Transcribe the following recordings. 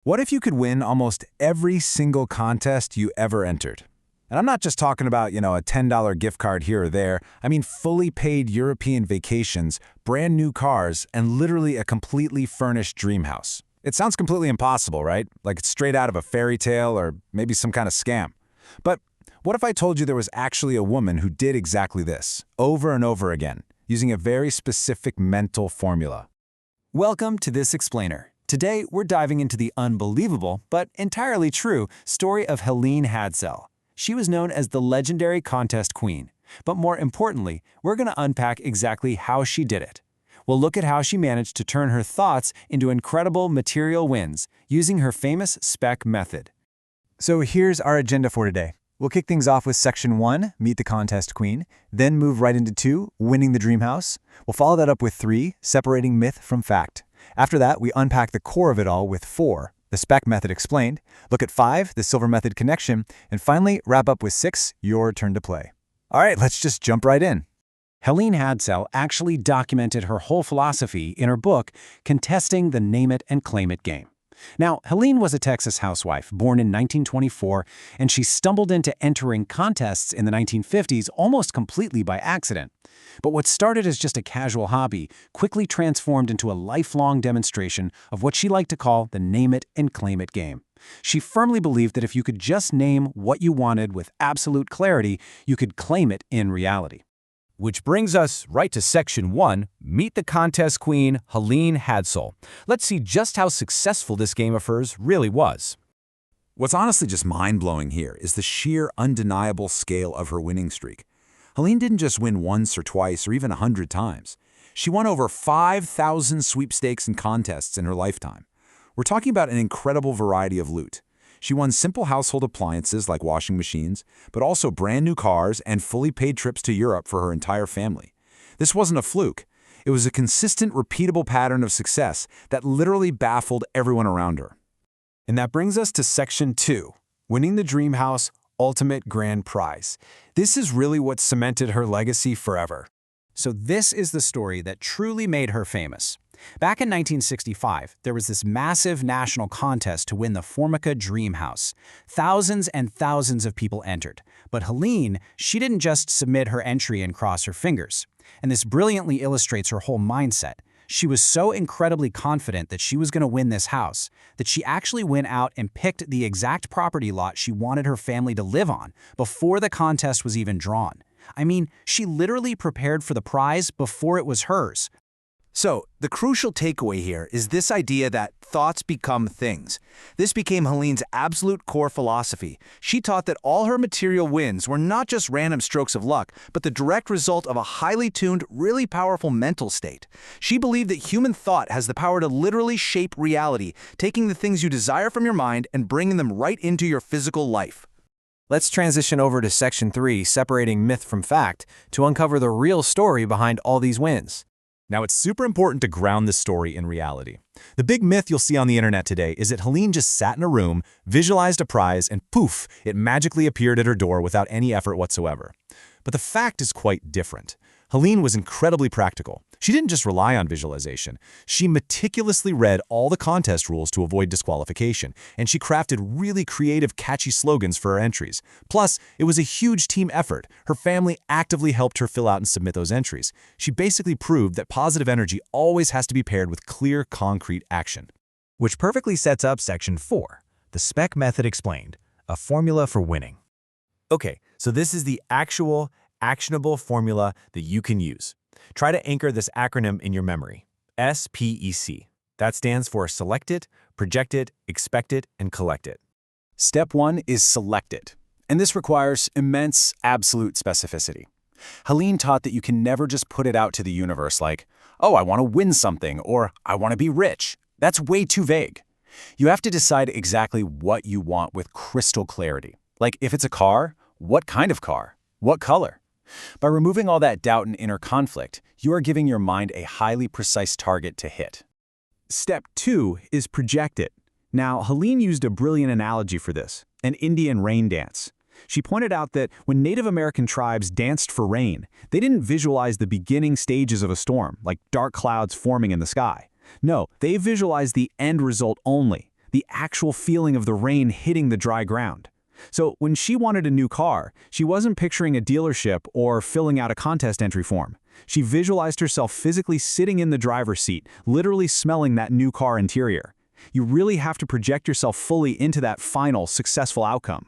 What if you could win almost every single contest you ever entered? And I'm not just talking about, a $10 gift card here or there. I mean fully paid European vacations, brand new cars, and literally a completely furnished dream house. It sounds completely impossible, right? Like it's straight out of a fairy tale or maybe some kind of scam. But what if I told you there was actually a woman who did exactly this, over and over again, using a very specific mental formula? Welcome to This Explainer. Today, we're diving into the unbelievable, but entirely true, story of Helene Hadsell. She was known as the legendary contest queen. But more importantly, we're going to unpack exactly how she did it. We'll look at how she managed to turn her thoughts into incredible material wins using her famous SPEC method. So here's our agenda for today. We'll kick things off with Section 1, Meet the Contest Queen, then move right into 2, Winning the Dream House. We'll follow that up with 3, Separating Myth from Fact. After that, we unpack the core of it all with 4, the SPEC method explained, look at 5, the Silver Method connection, and finally wrap up with 6, your turn to play. All right, let's just jump right in. Helene Hadsell actually documented her whole philosophy in her book, Contesting the Name It and Claim It game. Now, Helene was a Texas housewife born in 1924, and she stumbled into entering contests in the 1950s almost completely by accident. But what started as just a casual hobby quickly transformed into a lifelong demonstration of what she liked to call the Name It and Claim It game. She firmly believed that if you could just name what you wanted with absolute clarity, you could claim it in reality. Which brings us right to Section 1, Meet the Contest Queen, Helene Hadsell. Let's see just how successful this game of hers really was. What's honestly just mind-blowing here is the sheer undeniable scale of her winning streak. Helene didn't just win once or twice or even 100 times. She won over 5,000 sweepstakes and contests in her lifetime. We're talking about an incredible variety of loot. She won simple household appliances like washing machines, but also brand new cars and fully paid trips to Europe for her entire family. This wasn't a fluke. It was a consistent, repeatable pattern of success that literally baffled everyone around her. And that brings us to Section 2, Winning the Dream House, Ultimate Grand Prize. This is really what cemented her legacy forever. So this is the story that truly made her famous. Back in 1965, there was this massive national contest to win the Formica Dream House. Thousands and thousands of people entered. But Helene, she didn't just submit her entry and cross her fingers. And this brilliantly illustrates her whole mindset. She was so incredibly confident that she was going to win this house that she actually went out and picked the exact property lot she wanted her family to live on before the contest was even drawn. I mean, she literally prepared for the prize before it was hers. So, the crucial takeaway here is this idea that thoughts become things. This became Helene's absolute core philosophy. She taught that all her material wins were not just random strokes of luck, but the direct result of a highly tuned, really powerful mental state. She believed that human thought has the power to literally shape reality, taking the things you desire from your mind and bringing them right into your physical life. Let's transition over to Section 3, Separating Myth from Fact, to uncover the real story behind all these wins. Now, it's super important to ground this story in reality. The big myth you'll see on the internet today is that Helene just sat in a room, visualized a prize, and poof, it magically appeared at her door without any effort whatsoever. But the fact is quite different. Helene was incredibly practical. She didn't just rely on visualization. She meticulously read all the contest rules to avoid disqualification, and she crafted really creative, catchy slogans for her entries. Plus, it was a huge team effort. Her family actively helped her fill out and submit those entries. She basically proved that positive energy always has to be paired with clear, concrete action. Which perfectly sets up Section 4, the SPEC method explained, a formula for winning. Okay, so this is the actual, actionable formula that you can use. Try to anchor this acronym in your memory. SPEC. That stands for Select It, Project It, Expect It, and Collect It. Step 1 is select it, and this requires immense, absolute specificity. Helene taught that you can never just put it out to the universe like, oh, I want to win something, or I want to be rich. That's way too vague. You have to decide exactly what you want with crystal clarity. Like if it's a car, what kind of car? What color? By removing all that doubt and inner conflict, you are giving your mind a highly precise target to hit. Step 2 is project it. Now, Helene used a brilliant analogy for this, an Indian rain dance. She pointed out that when Native American tribes danced for rain, they didn't visualize the beginning stages of a storm, like dark clouds forming in the sky. No, they visualized the end result only. the actual feeling of the rain hitting the dry ground. So when she wanted a new car, she wasn't picturing a dealership or filling out a contest entry form. She visualized herself physically sitting in the driver's seat, literally smelling that new car interior. You really have to project yourself fully into that final, successful outcome.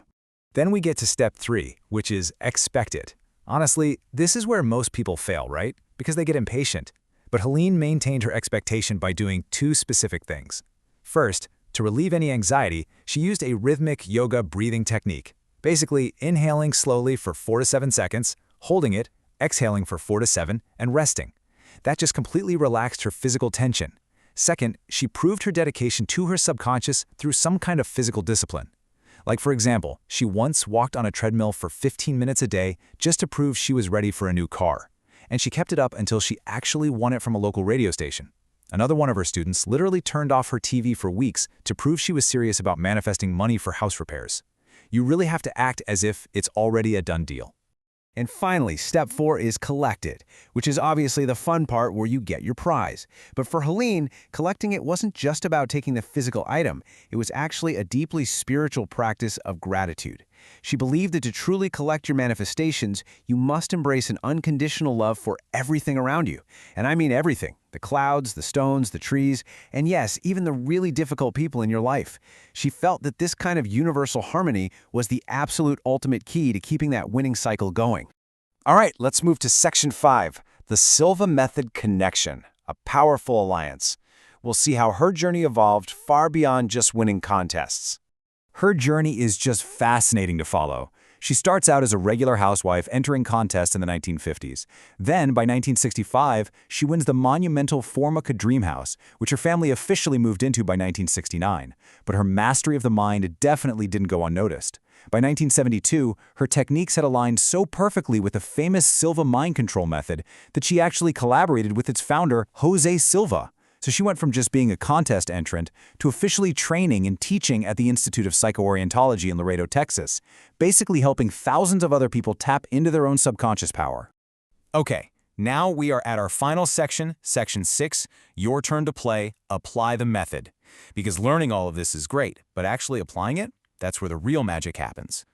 Then we get to step 3, which is expect it. Honestly, this is where most people fail, right? Because they get impatient. But Helene maintained her expectation by doing 2 specific things. First, to relieve any anxiety, she used a rhythmic yoga breathing technique. Basically, inhaling slowly for 4 to 7 seconds, holding it, exhaling for 4 to 7, and resting. That just completely relaxed her physical tension. Second, she proved her dedication to her subconscious through some kind of physical discipline. Like for example, she once walked on a treadmill for 15 minutes a day just to prove she was ready for a new car. And she kept it up until she actually won it from a local radio station. Another one of her students literally turned off her TV for weeks to prove she was serious about manifesting money for house repairs. You really have to act as if it's already a done deal. And finally, step 4 is collect it, which is obviously the fun part where you get your prize. But for Helene, collecting it wasn't just about taking the physical item. It was actually a deeply spiritual practice of gratitude. She believed that to truly collect your manifestations, you must embrace an unconditional love for everything around you. And I mean everything. The clouds, the stones, the trees, and yes, even the really difficult people in your life. She felt that this kind of universal harmony was the absolute ultimate key to keeping that winning cycle going. All right, let's move to section 5, the Silva Method Connection, a powerful alliance. We'll see how her journey evolved far beyond just winning contests. Her journey is just fascinating to follow. She starts out as a regular housewife entering contests in the 1950s. Then, by 1965, she wins the monumental Formica Dream House, which her family officially moved into by 1969. But her mastery of the mind definitely didn't go unnoticed. By 1972, her techniques had aligned so perfectly with the famous Silva mind control method that she actually collaborated with its founder, Jose Silva. So she went from just being a contest entrant to officially training and teaching at the Institute of Psychoorientology in Laredo, Texas, basically helping thousands of other people tap into their own subconscious power. Okay, now we are at our final section, section 6, your turn to play, apply the method. Because learning all of this is great, but actually applying it, that's where the real magic happens.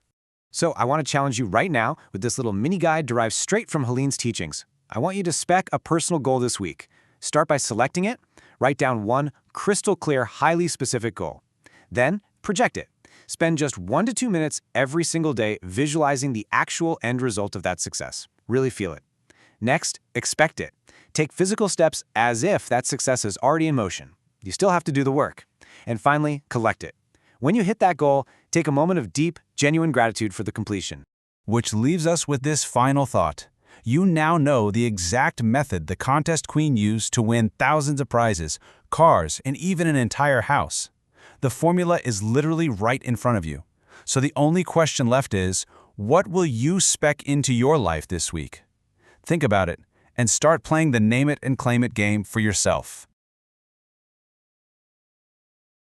So I want to challenge you right now with this little mini guide derived straight from Helene's teachings. I want you to spec a personal goal this week. Start by selecting it. Write down one crystal clear, highly specific goal. Then, project it. Spend just 1 to 2 minutes every single day visualizing the actual end result of that success. Really feel it. Next, expect it. Take physical steps as if that success is already in motion. You still have to do the work. And finally, collect it. When you hit that goal, take a moment of deep, genuine gratitude for the completion. Which leaves us with this final thought. You now know the exact method the contest queen used to win thousands of prizes, cars, and even an entire house. The formula is literally right in front of you. So the only question left is, what will you spec into your life this week? Think about it and start playing the name it and claim it game for yourself.